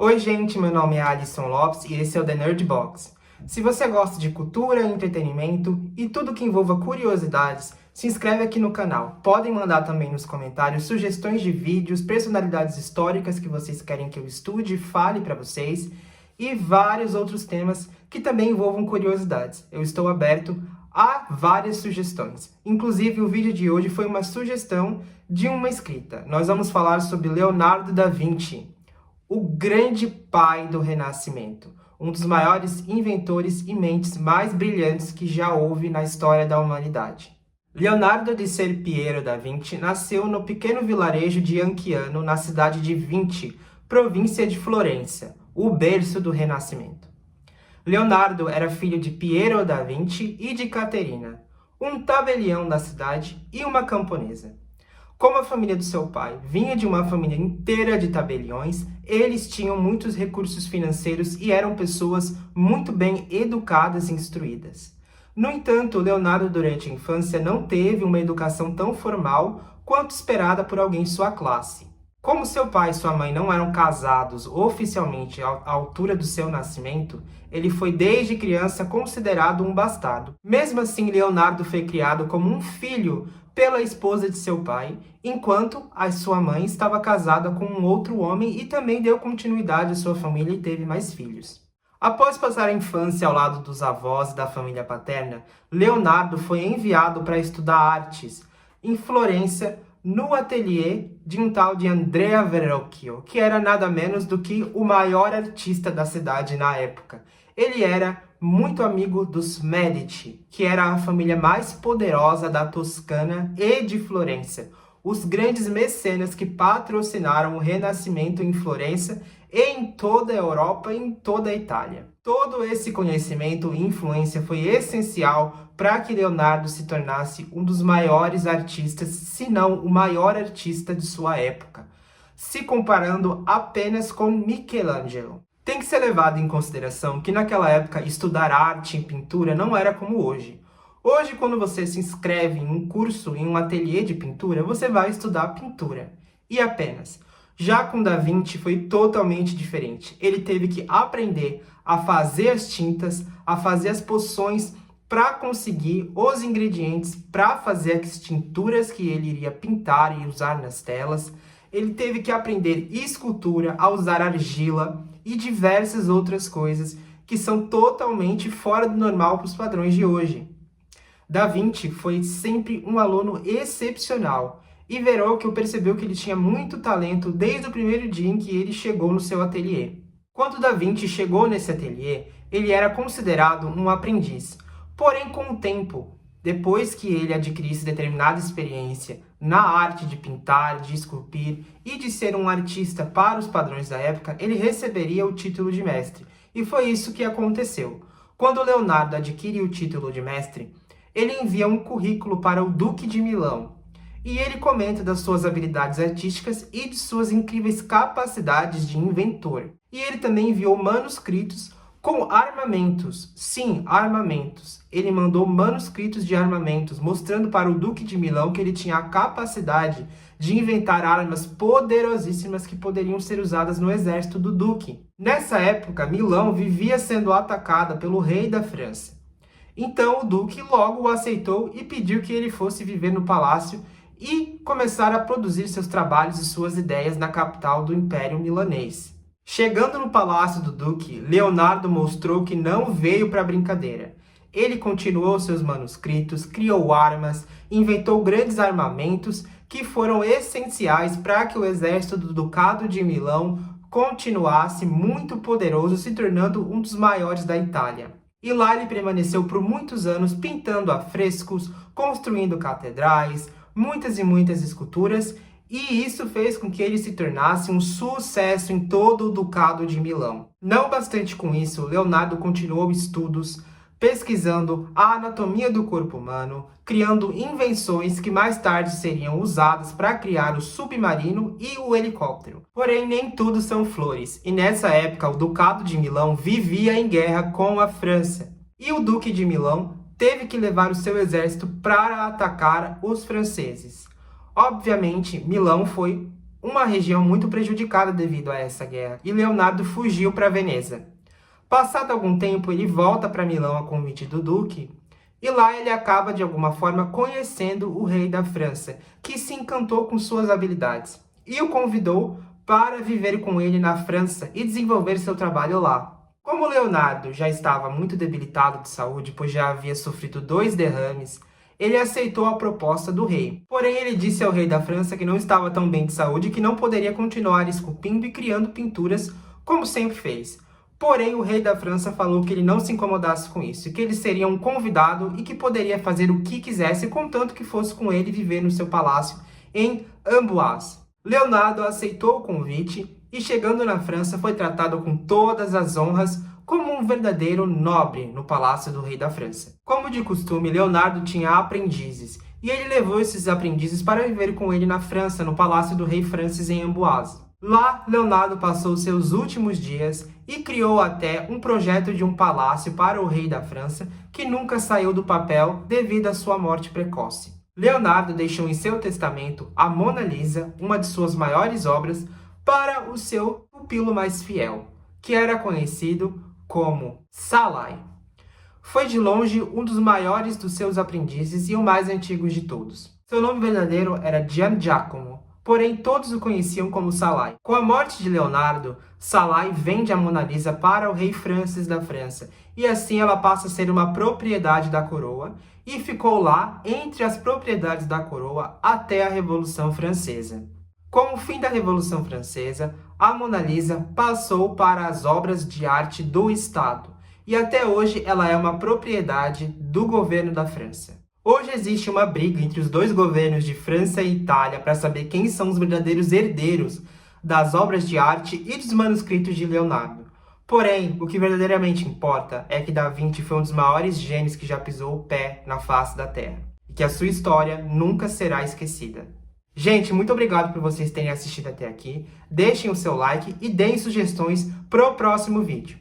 Oi gente, meu nome é Alisson Lopes e esse é o The Nerd Box. Se você gosta de cultura, entretenimento e tudo que envolva curiosidades, se inscreve aqui no canal. Podem mandar também nos comentários sugestões de vídeos, personalidades históricas que vocês querem que eu estude e fale para vocês e vários outros temas que também envolvam curiosidades. Eu estou aberto a várias sugestões. Inclusive, o vídeo de hoje foi uma sugestão de uma inscrita. Nós vamos falar sobre Leonardo da Vinci, o grande pai do Renascimento, um dos maiores inventores e mentes mais brilhantes que já houve na história da humanidade. Leonardo di Ser Piero da Vinci nasceu no pequeno vilarejo de Anciano, na cidade de Vinci, província de Florença, o berço do Renascimento. Leonardo era filho de Piero da Vinci e de Caterina, um tabelião da cidade e uma camponesa. Como a família do seu pai vinha de uma família inteira de tabeliões, eles tinham muitos recursos financeiros e eram pessoas muito bem educadas e instruídas. No entanto, Leonardo durante a infância não teve uma educação tão formal quanto esperada por alguém de sua classe. Como seu pai e sua mãe não eram casados oficialmente à altura do seu nascimento, ele foi desde criança considerado um bastardo. Mesmo assim, Leonardo foi criado como um filho pela esposa de seu pai, enquanto a sua mãe estava casada com um outro homem e também deu continuidade à sua família e teve mais filhos. Após passar a infância ao lado dos avós e da família paterna, Leonardo foi enviado para estudar artes em Florença, no ateliê de um tal de Andrea Verrocchio, que era nada menos do que o maior artista da cidade na época. Ele era muito amigo dos Medici, que era a família mais poderosa da Toscana e de Florença, os grandes mecenas que patrocinaram o Renascimento em Florença e em toda a Europa e em toda a Itália. Todo esse conhecimento e influência foi essencial para que Leonardo se tornasse um dos maiores artistas, se não o maior artista de sua época, se comparando apenas com Michelangelo. Tem que ser levado em consideração que naquela época estudar arte e pintura não era como hoje. Hoje, quando você se inscreve em um curso, em um ateliê de pintura, você vai estudar pintura. E apenas. Já com Da Vinci foi totalmente diferente. Ele teve que aprender a fazer as tintas, a fazer as poções para conseguir os ingredientes para fazer as tinturas que ele iria pintar e usar nas telas. Ele teve que aprender escultura, a usar argila e diversas outras coisas que são totalmente fora do normal para os padrões de hoje. Da Vinci foi sempre um aluno excepcional e Verrocchio percebeu que ele tinha muito talento desde o primeiro dia em que ele chegou no seu ateliê. Quando Da Vinci chegou nesse ateliê, ele era considerado um aprendiz. Porém, com o tempo, depois que ele adquirisse determinada experiência na arte de pintar, de esculpir e de ser um artista para os padrões da época, ele receberia o título de mestre. E foi isso que aconteceu. Quando Leonardo adquire o título de mestre, ele envia um currículo para o Duque de Milão. E ele comenta das suas habilidades artísticas e de suas incríveis capacidades de inventor. E ele também enviou manuscritos com armamentos. Sim, armamentos. Ele mandou manuscritos de armamentos, mostrando para o Duque de Milão que ele tinha a capacidade de inventar armas poderosíssimas que poderiam ser usadas no exército do Duque. Nessa época, Milão vivia sendo atacada pelo rei da França. Então o Duque logo o aceitou e pediu que ele fosse viver no palácio e começar a produzir seus trabalhos e suas ideias na capital do Império Milanês. Chegando no palácio do Duque, Leonardo mostrou que não veio para brincadeira. Ele continuou seus manuscritos, criou armas, inventou grandes armamentos que foram essenciais para que o exército do Ducado de Milão continuasse muito poderoso, se tornando um dos maiores da Itália. E lá ele permaneceu por muitos anos pintando afrescos, construindo catedrais, muitas e muitas esculturas, e isso fez com que ele se tornasse um sucesso em todo o Ducado de Milão. Não bastante com isso, Leonardo continuou estudos, pesquisando a anatomia do corpo humano, criando invenções que mais tarde seriam usadas para criar o submarino e o helicóptero. Porém, nem tudo são flores, e nessa época o Ducado de Milão vivia em guerra com a França. E o Duque de Milão teve que levar o seu exército para atacar os franceses. Obviamente, Milão foi uma região muito prejudicada devido a essa guerra, e Leonardo fugiu para Veneza. Passado algum tempo, ele volta para Milão a convite do duque, e lá ele acaba de alguma forma conhecendo o rei da França, que se encantou com suas habilidades, e o convidou para viver com ele na França e desenvolver seu trabalho lá. Como Leonardo já estava muito debilitado de saúde, pois já havia sofrido 2 derrames, ele aceitou a proposta do rei. Porém, ele disse ao rei da França que não estava tão bem de saúde e que não poderia continuar esculpindo e criando pinturas como sempre fez. Porém, o rei da França falou que ele não se incomodasse com isso, que ele seria um convidado e que poderia fazer o que quisesse, contanto que fosse com ele viver no seu palácio em Amboise. Leonardo aceitou o convite e, chegando na França, foi tratado com todas as honras como um verdadeiro nobre no palácio do rei da França. Como de costume, Leonardo tinha aprendizes, e ele levou esses aprendizes para viver com ele na França, no palácio do rei Francis em Amboise. Lá, Leonardo passou seus últimos dias e criou até um projeto de um palácio para o rei da França, que nunca saiu do papel devido à sua morte precoce. Leonardo deixou em seu testamento a Mona Lisa, uma de suas maiores obras, para o seu pupilo mais fiel, que era conhecido como Salai. Foi de longe um dos maiores dos seus aprendizes e o mais antigo de todos. Seu nome verdadeiro era Gian Giacomo, porém todos o conheciam como Salai. Com a morte de Leonardo, Salai vende a Mona Lisa para o rei Francis da França, e assim ela passa a ser uma propriedade da coroa, e ficou lá entre as propriedades da coroa até a Revolução Francesa. Com o fim da Revolução Francesa, a Mona Lisa passou para as obras de arte do Estado, e até hoje ela é uma propriedade do governo da França. Hoje existe uma briga entre os 2 governos de França e Itália para saber quem são os verdadeiros herdeiros das obras de arte e dos manuscritos de Leonardo. Porém, o que verdadeiramente importa é que Da Vinci foi um dos maiores gênios que já pisou o pé na face da Terra, e que a sua história nunca será esquecida. Gente, muito obrigado por vocês terem assistido até aqui. Deixem o seu like e deem sugestões pro próximo vídeo.